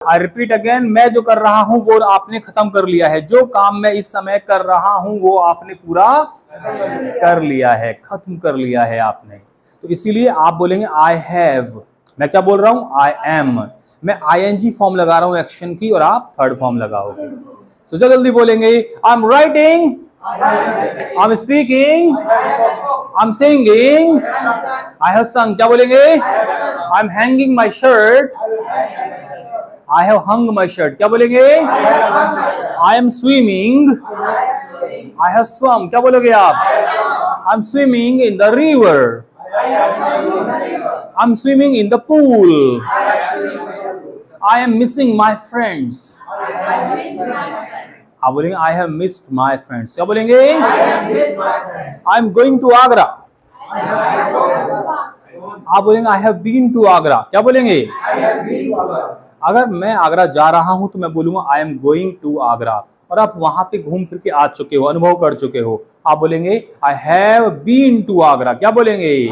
I repeat again, मैं जो कर रहा हूं वो आपने खत्म कर लिया है। जो काम मैं इस समय कर रहा हूं वो आपने पूरा कर लिया है, खत्म कर लिया है आपने। तो इसीलिए आप बोलेंगे आई हैव। मैं क्या बोल रहा हूं? I am. मैं आईएनजी फॉर्म लगा रहा हूं एक्शन की, और आप थर्ड फॉर्म लगाओगे। सो जल्दी बोलेंगे, I am writing, I am speaking, I am singing, I have सung। क्या बोलेंगे? I am hanging my shirt, I have hung my shirt. क्या बोलेंगे? I am swimming, I have swum. क्या बोलोगे आप? I am swimming in the river, I am swimming in the pool, I am missing my friends. आप बोलेंगे I have missed my friends. क्या बोलेंगे? I am going to Agra. आप बोलेंगे I have been to Agra. क्या बोलेंगे? अगर मैं आगरा जा रहा हूं तो मैं बोलूंगा I am going to Agra, और आप वहां पे घूम फिर के आ चुके हो, अनुभव कर चुके हो। आप बोलेंगे I have been to Agra. क्या बोलेंगे?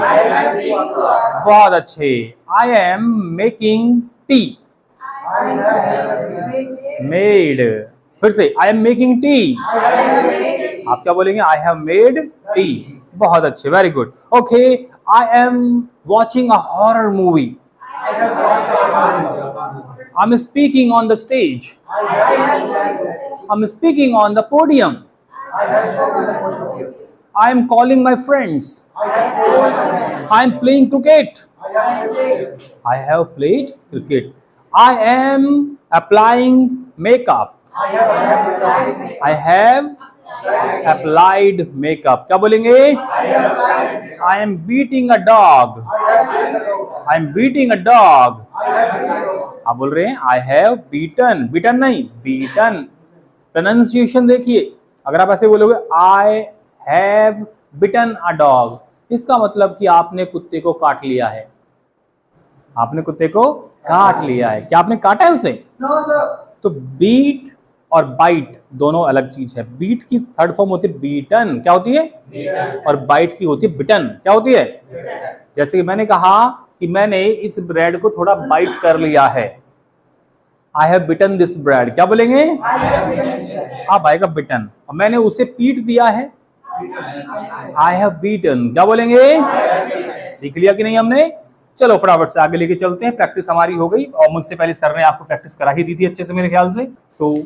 बहुत अच्छे। I am making tea, made. फिर से आई एम मेकिंग टी। आप क्या बोलेंगे? I have made tea. बहुत अच्छे, very good. Okay, I am watching a horror movie, I am speaking on the stage, I am speaking on the podium, I am calling my friends, I am playing cricket, I have played cricket. I am applying makeup, I have applied makeup। क्या बोलेंगे? I am beating a dog, I am beating a dog। आप बोल रहे हैं I have beaten, beaten नहीं, beaten। Pronunciation देखिए, अगर आप ऐसे बोलोगे I have bitten a dog, इसका मतलब कि आपने कुत्ते को काट लिया है। आपने कुत्ते को काट लिया है। क्या आपने काटा है उसे? No, sir। तो बीट और बाइट दोनों अलग चीज है। बीट की थर्ड फॉर्म होती है बीटन। क्या होती है? बीटन। और बाइट की होती है बिटन। क्या होती है? बिटन। जैसे कि मैंने कहा कि मैंने इस ब्रेड को थोड़ा बाइट कर लिया है, I have bitten this bread. क्या बोलेंगे? आप आएगा बिटन। और मैंने उसे पीट दिया है, आई हैव बीटन। क्या बोलेंगे? सीख लिया कि नहीं हमने? चलो फटाफट से आगे लेके चलते हैं। प्रैक्टिस हमारी हो गई, और मुझसे पहले सर ने आपको प्रैक्टिस करा ही दी थी अच्छे से मेरे ख्याल से। सो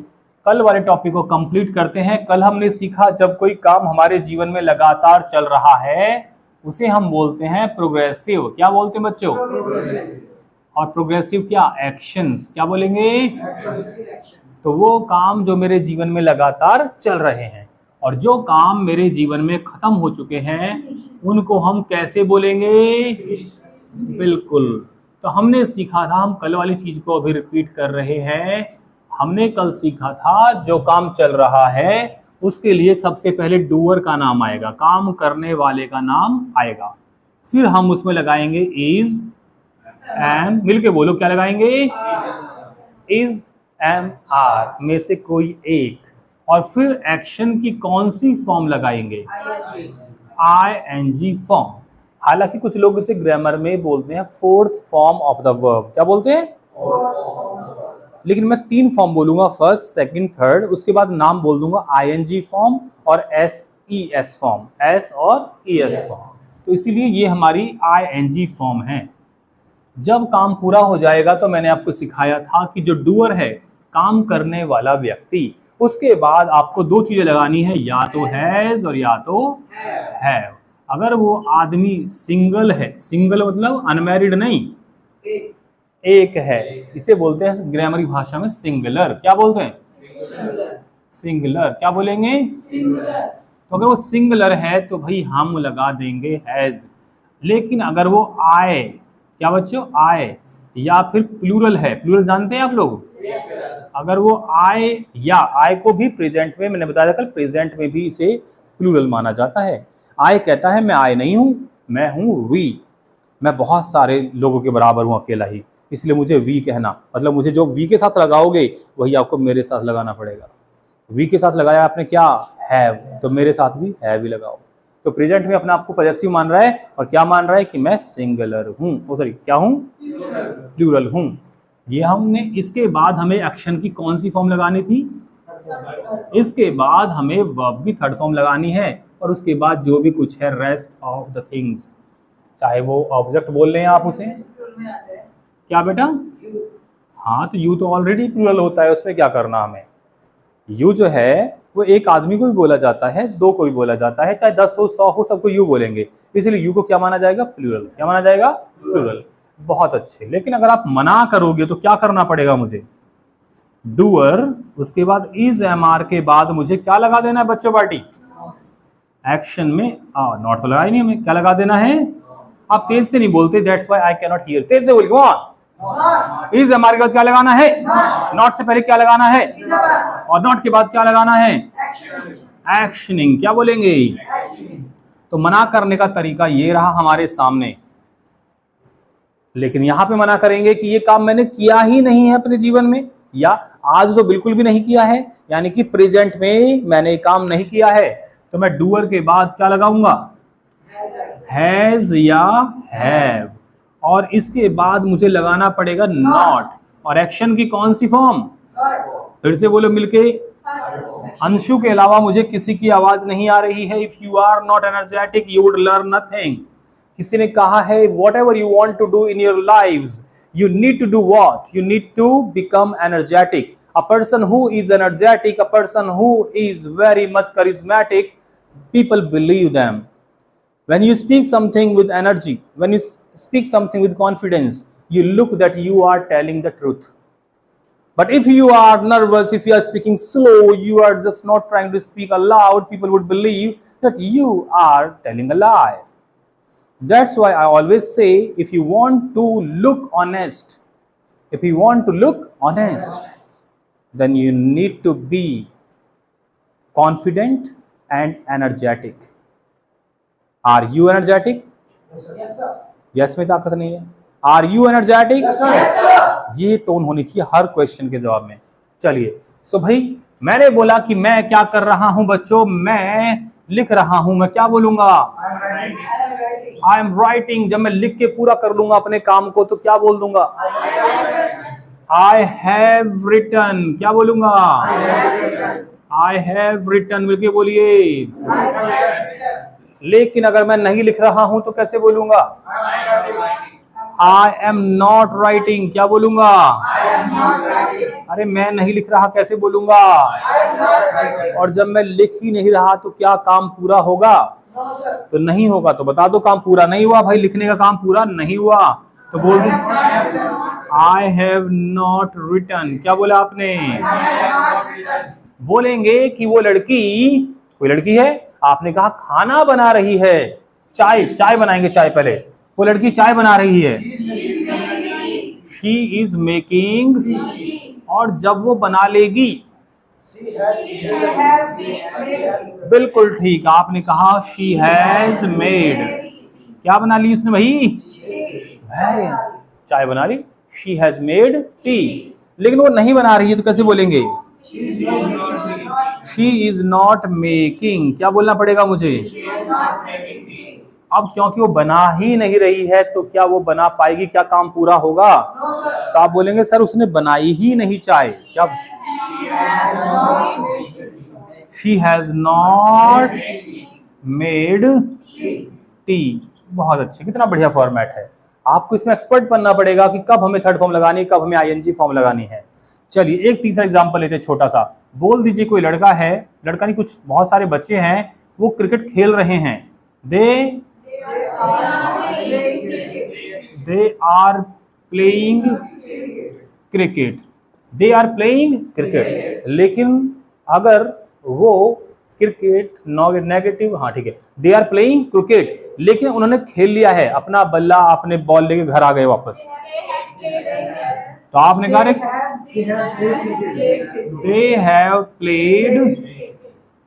कल वाले टॉपिक को कंप्लीट करते हैं। कल हमने सीखा जब कोई काम हमारे जीवन में लगातार चल रहा है उसे हम बोलते हैं प्रोग्रेसिव। क्या बोलते हैं बच्चों? और प्रोग्रेसिव क्या? एक्शंस। क्या बोलेंगे? तो वो काम जो मेरे जीवन में लगातार चल रहे हैं, और जो काम मेरे जीवन में खत्म हो चुके हैं उनको हम कैसे बोलेंगे? बिल्कुल। तो हमने सीखा था, हम कल वाली चीज को अभी रिपीट कर रहे हैं। हमने कल सीखा था जो काम चल रहा है उसके लिए सबसे पहले डूअर का नाम आएगा, काम करने वाले का नाम आएगा। फिर हम उसमें लगाएंगे इज, एम। मिलके बोलो, क्या लगाएंगे? इज, एम, आर में से कोई एक। और फिर एक्शन की कौन सी फॉर्म लगाएंगे? ING form. हालांकि कुछ लोग इसे ग्रामर में बोलते हैं fourth form of the verb. क्या बोलते हैं? लेकिन मैं 3 फॉर्म बोलूंगा, फर्स्ट, सेकंड, थर्ड। उसके बाद नाम बोल दूंगा ING फॉर्म और SES फॉर्म, S और ES फॉर्म। तो इसीलिए ये हमारी ING फॉर्म है। जब काम पूरा हो जाएगा तो मैंने आपको सिखाया था कि जो डूअर है, काम करने वाला व्यक्ति, उसके बाद आपको 2 चीजें लगानी है, या तो हैज और या तो हैव। अगर वो आदमी सिंगल है, सिंगल मतलब अनमैरिड नहीं, एक है, इसे बोलते हैं ग्रामरी भाषा में सिंगुलर। क्या बोलते हैं? सिंगुलर। क्या बोलेंगे? तो अगर वो सिंगुलर है तो भाई हम लगा देंगे हैज। लेकिन अगर वो आए, क्या बच्चों? आए, या फिर प्लूरल है, प्लूरल जानते हैं आप लोग? अगर वो आए, या आए को भी प्रेजेंट में, मैंने बताया कल, प्रेजेंट में भी इसे प्लूरल माना जाता है। आए कहता है मैं आए नहीं हूं, मैं हूं वी। मैं बहुत सारे लोगों के बराबर हूं, अकेला ही, इसलिए मुझे वी कहना, मतलब मुझे जो वी के साथ लगाओगे वही आपको मेरे साथ लगाना पड़ेगा। वी के साथ लगाया आपने क्या? हैव, तो मेरे साथ भी हैव ही लगाओ। तो प्रेजेंट में अपने आप को पॉजेसिव मान रहा है, और क्या मान रहा है? कि मैं सिंगुलर हूं, सॉरी क्या हूं? प्लूरल हूं। ये हमने, इसके बाद हमें एक्शन की कौन सी फॉर्म लगानी थी? इसके बाद हमें वर्ब की थर्ड फॉर्म लगानी है, और उसके बाद जो भी कुछ है रेस्ट ऑफ द थिंग्स, चाहे वो ऑब्जेक्ट बोल रहे हैं आप उसे, क्या बेटा? हाँ, तो यू तो ऑलरेडी प्लूरल होता है, उसमें क्या करना हमें? यू जो है वो एक आदमी को भी बोला जाता है, दो को भी बोला जाता है, चाहे 10 हो 100 हो, सबको यू बोलेंगे, इसलिए यू को क्या माना जाएगा? प्लूरल। क्या माना जाएगा? प्लूरल। बहुत अच्छे। लेकिन अगर आप मना करोगे तो क्या करना पड़ेगा मुझे? डूअर, उसके बाद इज एम आर के बाद मुझे क्या लगा देना है बच्चों पार्टी? एक्शन में नॉट तो लगा ही नहीं, हमें क्या लगा देना है? आप तेज से नहीं बोलते, that's why I can not hear. तेज से बोलिए, इज एम आर के बाद क्या लगाना है? नॉट से पहले क्या लगाना है? और नॉट के बाद क्या लगाना है? एक्शनिंग। क्या बोलेंगे? तो मना करने का तरीका ये रहा हमारे सामने, लेकिन यहां पे मना करेंगे कि ये काम मैंने किया ही नहीं है अपने जीवन में, या आज तो बिल्कुल भी नहीं किया है, यानी कि प्रेजेंट में मैंने काम नहीं किया है, तो मैं डूअर के बाद क्या लगाऊंगा? हैज या हैव। और इसके बाद मुझे लगाना पड़ेगा नॉट, और एक्शन की कौन सी फॉर्म? फिर से बोलो मिलके। अंशु के अलावा मुझे किसी की आवाज नहीं आ रही है। If you are not energetic you would learn nothing. किसी ने कहा है whatever you want to do in your lives, you need to do what? You need to become energetic. A person who is energetic, a person who is very much charismatic, people believe them. When you speak something with energy, when you speak something with confidence, you look that you are telling the truth. But if you are nervous, if you are speaking slow, you are just not trying to speak aloud, people would believe that you are telling a lie. That's why I always say, if you want to look honest, then you need to be confident and energetic. Are you energetic? Yes sir. Yes में ताकत नहीं है। Are you energetic? Yes sir. ये tone होनी चाहिए हर question के जवाब में। चलिए, सो भाई मैंने बोला कि मैं क्या कर रहा हूं बच्चों? मैं लिख रहा हूं। मैं क्या बोलूंगा? I am writing. जब मैं लिख के पूरा कर लूंगा अपने काम को तो क्या बोल दूंगा? I have written. क्या बोलूंगा? I have written. मिलके बोलिए। लेकिन अगर मैं नहीं लिख रहा हूं तो कैसे बोलूंगा? I am not writing. क्या बोलूंगा? अरे मैं नहीं लिख रहा कैसे बोलूंगा? और जब मैं लिख ही नहीं रहा तो क्या काम पूरा होगा? तो नहीं होगा। तो बता दो काम पूरा नहीं हुआ भाई, लिखने का काम पूरा नहीं हुआ। तो बोल दो आई हैव नॉट रिटन। क्या बोला आपने? बोलेंगे कि वो लड़की, कोई लड़की है, आपने कहा खाना बना रही है, चाय बनाएंगे, चाय पहले। वो लड़की चाय बना रही है, शी इज मेकिंग। और जब वो बना लेगी, बिल्कुल ठीक, आपने कहा शी हैज मेड। क्या बना ली उसने भाई? चाय बना ली, शी हैज मेड टी। लेकिन वो नहीं बना रही है तो कैसे बोलेंगे? She is not making. क्या बोलना पड़ेगा मुझे? अब क्योंकि वो बना ही नहीं रही है तो क्या वो बना पाएगी? क्या काम पूरा होगा? तो आप बोलेंगे सर उसने बनाई ही नहीं चाय। क्या? She has not made tea. बहुत अच्छे, कितना बढ़िया फॉर्मेट है। आपको इसमें एक्सपर्ट बनना पड़ेगा कि कब हमें थर्ड फॉर्म लगानी है, कब हमें आईएनजी फॉर्म लगानी है। चलिए एक तीसरा एग्जांपल लेते हैं छोटा सा। बोल दीजिए कोई लड़का है, लड़का नहीं, कुछ बहुत सारे बच्चे हैं, वो क्रिकेट खेल रहे हैं। They are playing cricket. They are playing cricket. लेकिन अगर वो क्रिकेट नेगेटिव, हाँ ठीक है, दे आर प्लेइंग क्रिकेट, लेकिन उन्होंने खेल लिया है, अपना बल्ला अपने बॉल लेके घर आ गए वापस, तो आपने कहा दे हैव प्लेड।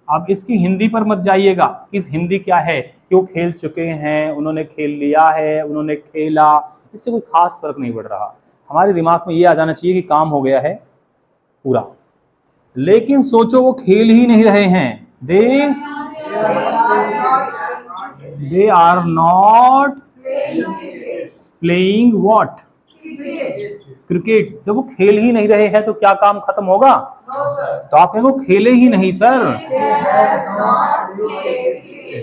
अब इसकी हिंदी पर मत जाइएगा, इस हिंदी क्या है कि वो खेल चुके हैं, उन्होंने खेल लिया है, उन्होंने खेला, इससे कोई खास फर्क नहीं पड़ रहा। हमारे दिमाग में ये आ जाना चाहिए कि काम हो गया है पूरा। लेकिन सोचो वो खेल ही नहीं रहे हैं, they are not playing what? Cricket. जब वो खेल ही नहीं रहे हैं तो क्या काम खत्म होगा? तो आप कहेंगे खेले ही नहीं sir.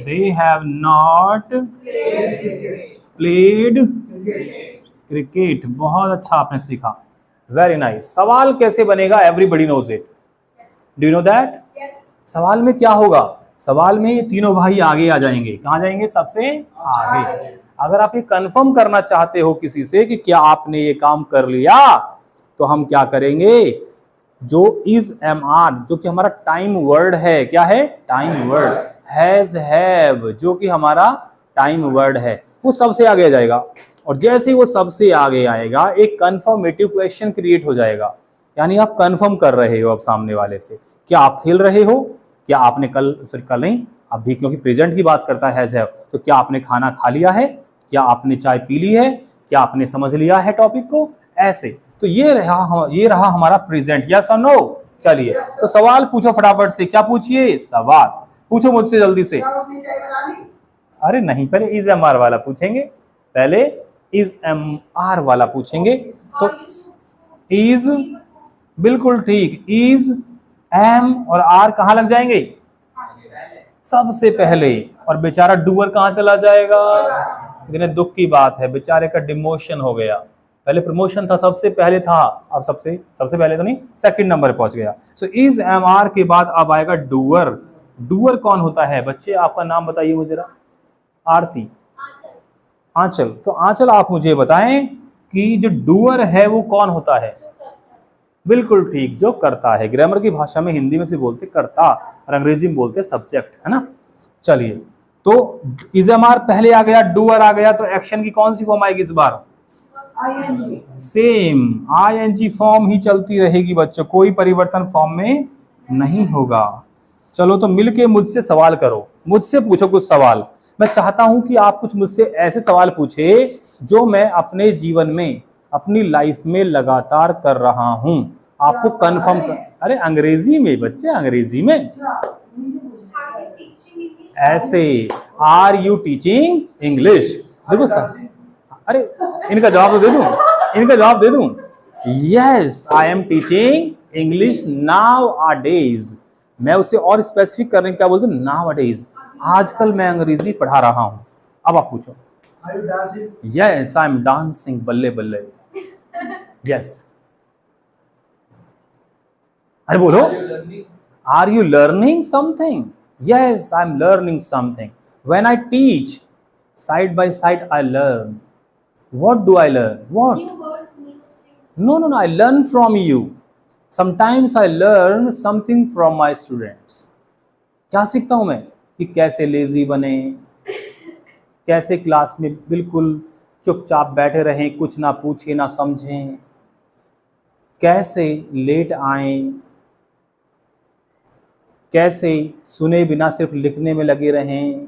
They have not played cricket. बहुत अच्छा आपने सीखा, वेरी नाइस। सवाल कैसे बनेगा? Everybody knows it, do you know that? सवाल में क्या होगा? सवाल में ये तीनों भाई आगे आ जाएंगे। कहाँ जाएंगे? सबसे आगे। अगर आप ये कंफर्म करना चाहते हो किसी से कि क्या आपने ये काम कर लिया, तो हम क्या करेंगे? जो इज एम आर, जो कि हमारा टाइम वर्ड है, क्या है? Time word. हैज, हैव, जो कि हमारा टाइम वर्ड है, वो सबसे आगे आ जाएगा। और जैसे ही वो सबसे आगे आएगा, एक कंफर्मेटिव क्वेश्चन क्रिएट हो जाएगा। यानी आप कंफर्म कर रहे हो अब सामने वाले से, क्या आप खेल रहे हो? क्या आपने कल, फिर कल नहीं, अभी, क्योंकि प्रेजेंट की बात करता है, तो क्या आपने खाना खा लिया है? क्या आपने चाय पी ली है? क्या आपने समझ लिया है टॉपिक को? ऐसे। तो ये रहा हमारा प्रेजेंट। यस और नो? चलिए, तो सवाल पूछो फटाफट से। क्या पूछिए? सवाल पूछो मुझसे जल्दी से। अरे नहीं, पहले इज एम आर वाला पूछेंगे, पहले इज एम आर वाला पूछेंगे। तो इज, बिल्कुल ठीक, इज, एम और आर कहाँ लग जाएंगे? सबसे पहले। और बेचारा डूअर कहाँ चला जाएगा? इतने दुख की बात है, बेचारे का डिमोशन हो गया। पहले प्रमोशन था, सबसे पहले था, अब सबसे पहले तो नहीं, सेकंड नंबर पे पहुंच गया। सो इज एम आर के बाद अब आएगा डूअर। डूअर कौन होता है बच्चे? आपका नाम बताइए मुझे जरा। आरती, आंचल। तो आंचल आप मुझे बताएं कि जो डूअर है वो कौन होता है? बिल्कुल ठीक, जो करता है। ग्रामर की भाषा में, हिंदी में से बोलते करता और अंग्रेजी में बोलते सब्जेक्ट, है ना। चलिए, तो इज एम आर पहले आ गया, डूअर आ गया, तो एक्शन की कौन सी फॉर्म आएगी इस बार? सेम आईएनजी फॉर्म ही चलती रहेगी बच्चों, कोई परिवर्तन फॉर्म में नहीं होगा। चलो, तो मिलके मुझसे सवाल करो, मुझसे पूछो कुछ सवाल। मैं चाहता हूं कि आप कुछ मुझसे ऐसे सवाल पूछे जो मैं अपने जीवन में, अपनी लाइफ में लगातार कर रहा हूं, आपको कंफर्म कर। अरे अंग्रेजी में बच्चे, अंग्रेजी में ऐसे, आर यू टीचिंग इंग्लिश? देखो सर, अरे इनका जवाब तो दे दूं, इनका जवाब दे दूं। Yes, I am teaching English now a days. मैं उसे और स्पेसिफिक करने क्या बोलते? नाउ अ डेज, आजकल मैं अंग्रेजी पढ़ा रहा हूं। अब आप पूछो। यस, आई एम डांसिंग, बल्ले बल्ले। यस, अरे बोलो। Are you learning something? Yes, I am learning something. When I teach, side by side I learn. What do I learn? What? New words, new things. No, I learn from you. Sometimes I learn something from my students. क्या सीखता हूं मैं? कि कैसे lazy बने, कैसे class में बिल्कुल चुपचाप बैठे रहें, कुछ ना पूछे ना समझें, कैसे लेट आए, कैसे सुने बिना सिर्फ लिखने में लगे रहें।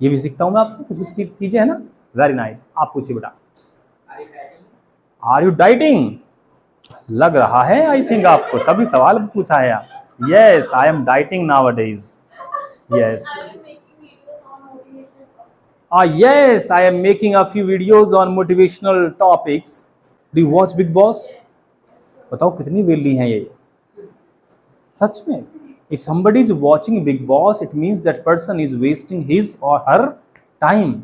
ये भी सीखता हूं मैं आपसे, कुछ चीजें है ना। Very nice. आप पूछिए बेटा। Are you dieting? लग रहा है, आई थिंक आपको, तभी सवाल पूछा है आप। Yes, I M dieting now a days. Yes, yes, I am making a few videos on motivational topics. Do you watch Big Boss? बताओ कितनी वेली हैं ये, सच में। If somebody is watching Big Boss, it means that person is wasting his or her time.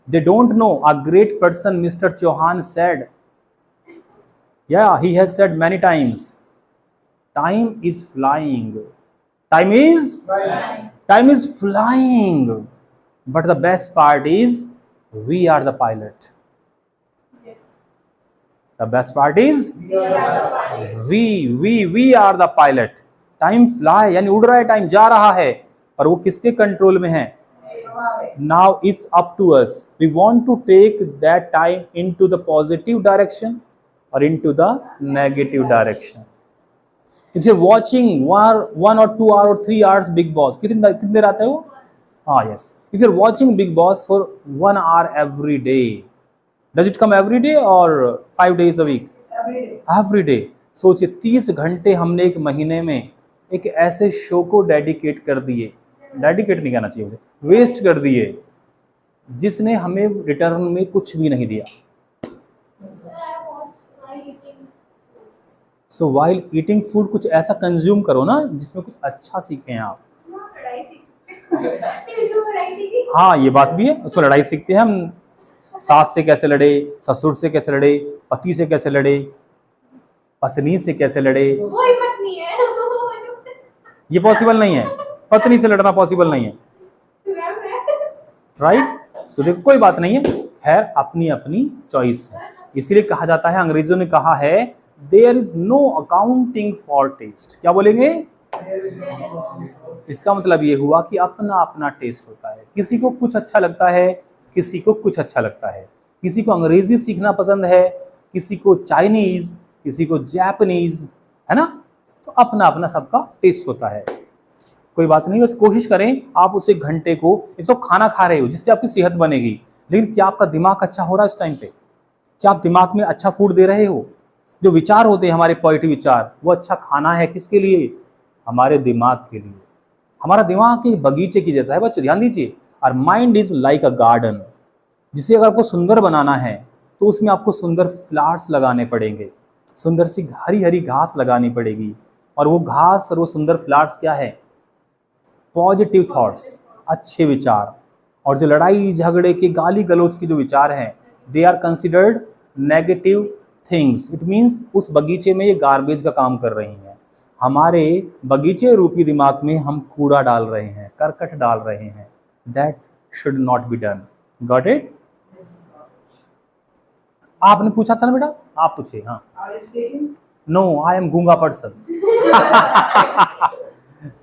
They don't know. A great person, Mr. Chauhan, said, yeah, he has said many times, time is flying. Time is flying. Time is flying. But the best part is, we are the pilot. Yes. The best part is, we are the pilot. Time fly, यानी उड़ रहा है, time जा रहा है, पर वो किसके कंट्रोल में है? Now it's up to us. We want to take that time into the positive direction or into the negative direction. If you're watching 1 or 2 hours or 3 hours Big Boss, कितनी देर आता है वो? हाँ, yes. If you're watching Big Boss for 1 hour every day, does it come every day or 5 days a week? Every day. Every day. सोचिए 30 घंटे हमने एक महीने में एक ऐसे शो को डेडिकेट कर दिए, डेडिकेट नहीं कहना चाहिए, वेस्ट कर दिए, जिसने हमें रिटर्न में कुछ भी नहीं दिया। सो वाइल ईटिंग फूड कुछ ऐसा कंज्यूम करो ना जिसमें कुछ अच्छा सीखें आप। हाँ ये बात भी है, उसमें लड़ाई सीखते हैं हम। सास से कैसे लड़े, ससुर से कैसे लड़े, पति से कैसे लड़े, पत्नी से कैसे लड़े। कोई पत्नी है ये पॉसिबल नहीं है, पत्नी से लड़ना पॉसिबल नहीं है, राइट। सो देखो कोई बात नहीं है, खैर अपनी अपनी चॉइस है। इसीलिए कहा जाता है, अंग्रेजों ने कहा है, there is no accounting for taste. क्या बोलेंगे? इसका मतलब ये हुआ कि अपना अपना टेस्ट होता है। किसी को कुछ अच्छा लगता है, किसी को कुछ अच्छा लगता है। किसी को अंग्रेजी सीखना पसंद है, किसी को चाइनीज, किसी को जापानीज, है ना। तो अपना अपना सबका टेस्ट होता है, कोई बात नहीं। बस कोशिश करें आप उस 1 घंटे को, एक तो खाना खा रहे हो जिससे आपकी सेहत बनेगी, लेकिन क्या आपका दिमाग अच्छा हो रहा है इस टाइम पे? क्या आप दिमाग में अच्छा फूड दे रहे हो? जो विचार होते हैं हमारे पॉजिटिव विचार, वो अच्छा खाना है किसके लिए? हमारे दिमाग के लिए। हमारा दिमाग के बगीचे की जैसा है बच्चों, ध्यान दीजिए। और mind is like a garden, जिसे अगर आपको सुंदर बनाना है तो उसमें आपको सुंदर फ्लावर्स लगाने पड़ेंगे, सुंदर सी हरी हरी घास लगानी पड़ेगी। और वो घास और वो सुंदर फ्लावर्स क्या है? पॉजिटिव थॉट्स, अच्छे विचार। और जो लड़ाई झगड़े के गाली गलौज के जो विचार हैं, they are considered negative things. It means उस बगीचे में ये गार्बेज का काम कर रही हैं। हमारे बगीचे रूपी दिमाग में हम कूड़ा डाल रहे हैं, करकट डाल रहे हैं। That should not be done. Got it? आपने पूछा था ना बेटा, आप पूछिए। हाँ, नो आई एम गूंगा पर्सन।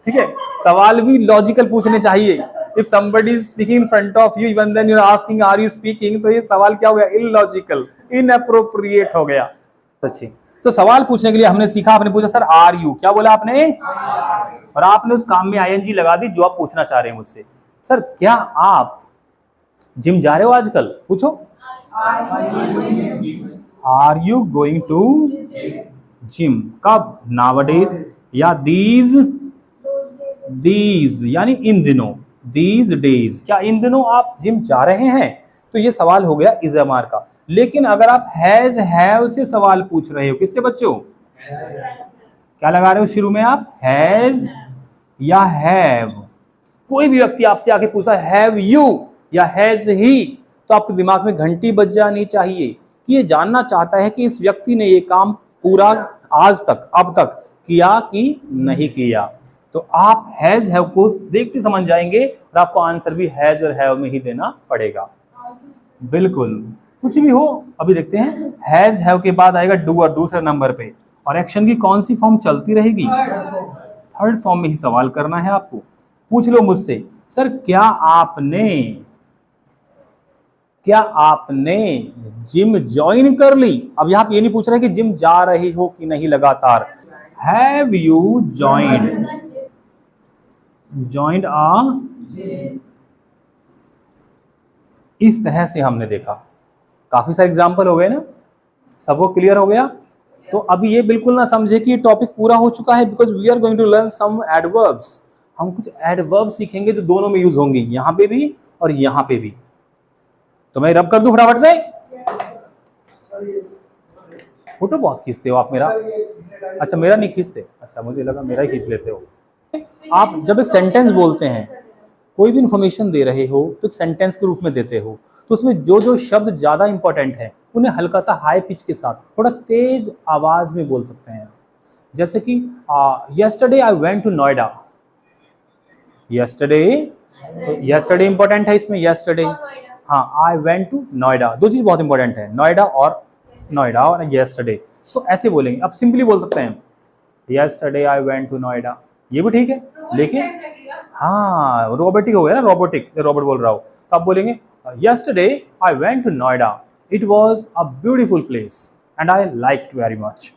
ठीक है, सवाल भी लॉजिकल पूछने चाहिए। If somebody is speaking in front of you, even then you're asking are you speaking, तो ये सवाल क्या हो गया? इलॉजिकल, इनअप्रोप्रिएट हो गया। अच्छी, तो सवाल पूछने के लिए हमने सीखा, आपने पूछा सर आर यू, क्या बोला आपने? और आपने उस काम में आईएनजी लगा दी जो आप पूछना चाह रहे हैं मुझसे। सर क्या आप जिम जा रहे हो आजकल? पूछो, are you going to gym? कब? नाउअडेज या दीज यानी इन दिनों, दीज डेज। क्या इन दिनों आप जिम जा रहे हैं? तो ये सवाल हो गया इज़मार का। लेकिन अगर आप हैज हैव से सवाल पूछ रहे हो, किससे बच्चों? क्या लगा रहे हो शुरू में आप? हैज या हैव। कोई भी व्यक्ति आपसे आके पूछा हैव यू या हैज ही, तो आपके दिमाग में घंटी बज जानी चाहिए कि ये जानना चाहता है कि इस व्यक्ति ने ये काम पूरा आज तक, अब तक किया कि नहीं किया। तो आप हैज हैव को देखते समझ जाएंगे और आपको आंसर भी हैज और हैव में ही देना पड़ेगा। बिल्कुल, कुछ भी हो। अभी देखते हैं, हैज हैव के बाद आएगा डू और दूसरे नंबर पे, और एक्शन की कौन सी फॉर्म चलती रहेगी? थर्ड फॉर्म में ही सवाल करना है आपको। पूछ लो मुझसे, सर क्या आपने जिम ज्वाइन कर ली? अब यहाँ पे ये नहीं पूछ रहे कि जिम जा रही हो कि नहीं लगातार। हैव यू जॉइंड आ? इस तरह से हमने देखा, काफी सारे एग्जाम्पल हो गए ना, सबको क्लियर हो गया। तो अभी ये बिल्कुल ना समझे कि ये टॉपिक पूरा हो चुका है, because we are going to learn some adverbs. हम कुछ एडवर्ब सीखेंगे जो दोनों में यूज होंगे, यहाँ पे भी और यहाँ पे भी। तो मैं रब कर दूं फटाफट से? फोटो बहुत खींचते हो आप मेरा। अच्छा, मेरा नहीं खींचते? अच्छा, मुझे लगा मेरा ही खींच लेते हो। आप जब एक सेंटेंस बोलते हैं, कोई भी इंफॉर्मेशन दे रहे हो तो एक सेंटेंस के रूप में देते हो, तो उसमें जो जो शब्द ज्यादा इंपॉर्टेंट है उन्हें हल्का सा हाई पिच के साथ थोड़ा तेज आवाज में बोल सकते हैं। जैसे कि yesterday I went to Noida. Yesterday important है इसमें, यस्टरडे। हाँ, आई वेंट टू नोएडा, दो चीज बहुत इंपॉर्टेंट है, नोएडा और यस्टरडे। सो ऐसे बोलेंगे। अब सिंपली बोल सकते हैं yesterday I went to Noida, ये भी ठीक है। लेकिन हाँ, रोबोटिक हो गया ना, रोबोटिक, रोबोट बोल रहा हो। तो आप बोलेंगे yesterday I went to Noida, it was a beautiful place and I liked very much.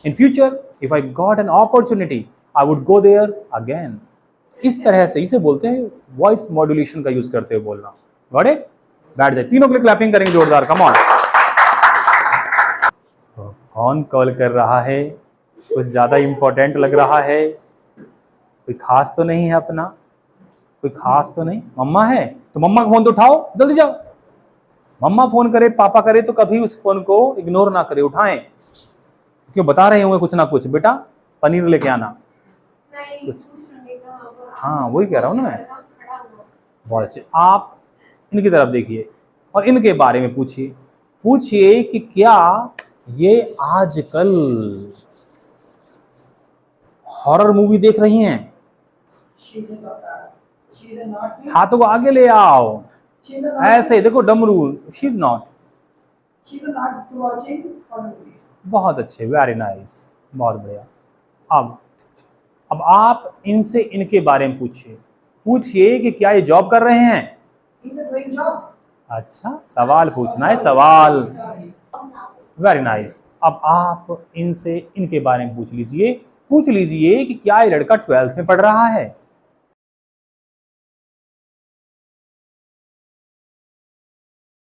In future if I got an opportunity I would go there again. इस तरह से इसे बोलते हैं वॉइस मॉड्यूलेशन का यूज करते हुए बोलना। Got it? बैठ जाए, तीनों के लिए क्लैपिंग करेंगे जोरदार, कम ऑन। कौन कॉल कर रहा है? कुछ ज्यादा इंपॉर्टेंट लग रहा है? कोई खास तो नहीं है अपना? कोई खास तो नहीं? मम्मा है तो मम्मा का फोन तो उठाओ, जल्दी जाओ। मम्मा फोन करे, पापा करे तो कभी उस फोन को इग्नोर ना करे, उठाएं। क्योंकि क्यों बता रहे होंगे कुछ ना कुछ, बेटा पनीर लेके आना कुछ। हाँ वही कह रहा हूँ ना मैं। बहुत अच्छे। आप इनकी तरफ देखिए और इनके बारे में पूछिए। पूछिए कि क्या ये आजकल हॉरर मूवी देख रही हैं? हाथों को आगे ले आओ, ऐसे देखो डमरू। She is not. बहुत अच्छे, वेरी नाइस, बहुत बढ़िया। अब आप इनसे इनके बारे में पूछिए। पूछिए कि क्या ये जॉब कर रहे हैं? अच्छा, सवाल पूछना है, सवाल। Very nice. अब आप इनसे इनके बारे में पूछ लीजिए। पूछ लीजिए कि क्या ये लड़का 12th में पढ़ रहा है?